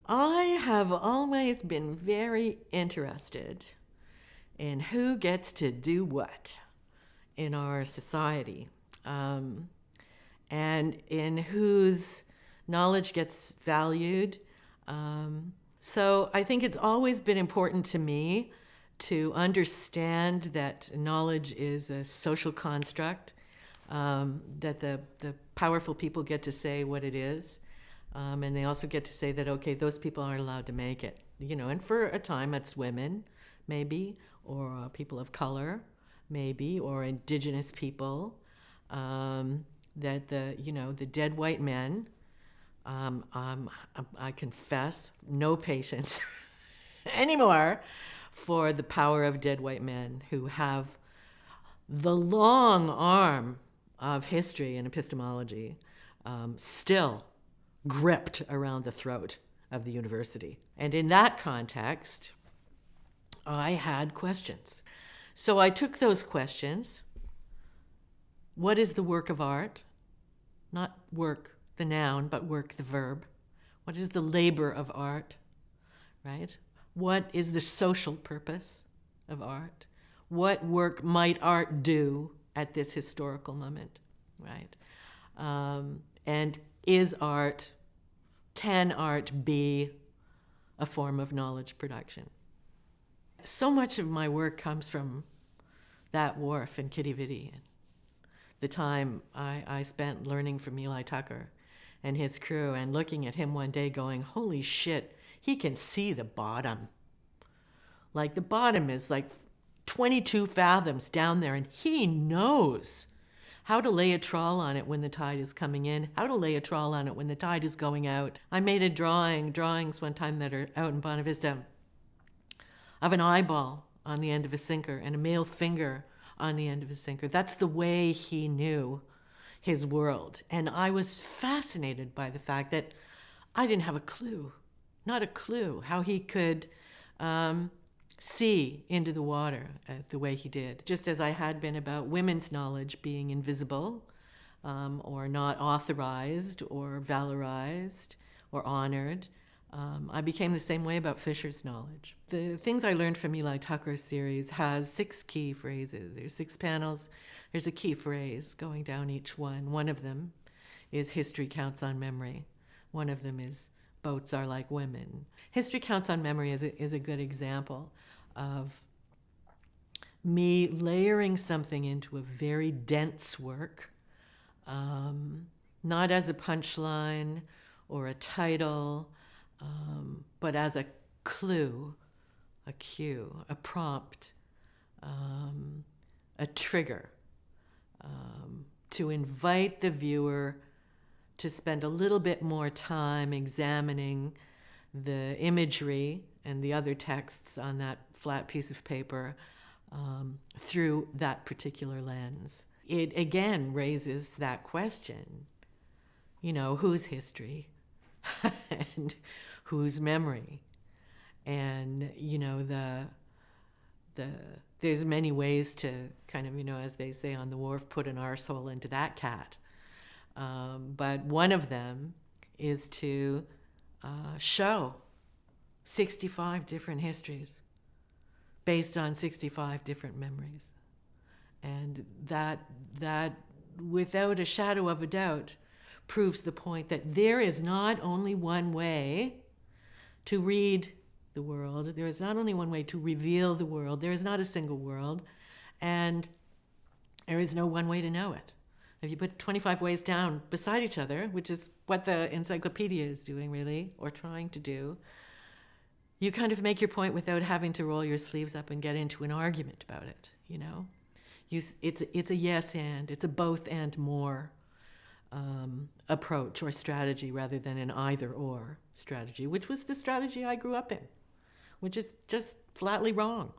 I have always been very interested in who gets to do what in our society, um, and in whose knowledge gets valued. So I think it's always been important to me to understand that knowledge is a social construct, that the powerful people get to say what it is. And they also get to say that, okay, those people aren't allowed to make it. And for a time it's women, maybe, or people of color, maybe, or indigenous people. That the dead white men, I confess, no patience anymore for the power of dead white men who have the long arm of history and epistemology still gripped around the throat of the university. And in that context, I had questions. So I took those questions. What is the work of art? Not work, the noun, but work, the verb. What is the labor of art, right? What is the social purpose of art? What work might art do at this historical moment, right? And can art be a form of knowledge production? So much of my work comes from that wharf in Kitty Vitty, the time I spent learning from Eli Tucker and his crew, and looking at him one day going, holy shit, he can see the bottom. Like, the bottom is like 22 fathoms down there, and he knows how to lay a trawl on it when the tide is coming in, how to lay a trawl on it when the tide is going out. I made drawings one time that are out in Bonavista Vista, of an eyeball on the end of a sinker and a male finger on the end of a sinker. That's the way he knew his world. And I was fascinated by the fact that I didn't have a clue, not a clue, how he could see into the water the way he did. Just as I had been about women's knowledge being invisible, or not authorized or valorized or honored, I became the same way about Fisher's knowledge. The things I learned from Eli Tucker's series has 6 key phrases. There's 6 panels. There's a key phrase going down each one. One of them is history counts on memory. One of them is boats are like women. History counts on memory is a good example of me layering something into a very dense work, not as a punchline or a title, but as a clue, a cue, a prompt, a trigger, to invite the viewer to spend a little bit more time examining the imagery and the other texts on that flat piece of paper through that particular lens. It again raises that question, whose history and whose memory? And, there's many ways to kind of, as they say on the wharf, put an arsehole into that cat. But one of them is to show 65 different histories based on 65 different memories. And that without a shadow of a doubt proves the point that there is not only one way to read the world, there is not only one way to reveal the world, there is not a single world, and there is no one way to know it. If you put 25 ways down beside each other, which is what the encyclopedia is doing really, or trying to do, you kind of make your point without having to roll your sleeves up and get into an argument about it, It's a yes and, it's a both and more approach or strategy rather than an either or strategy, which was the strategy I grew up in, which is just flatly wrong.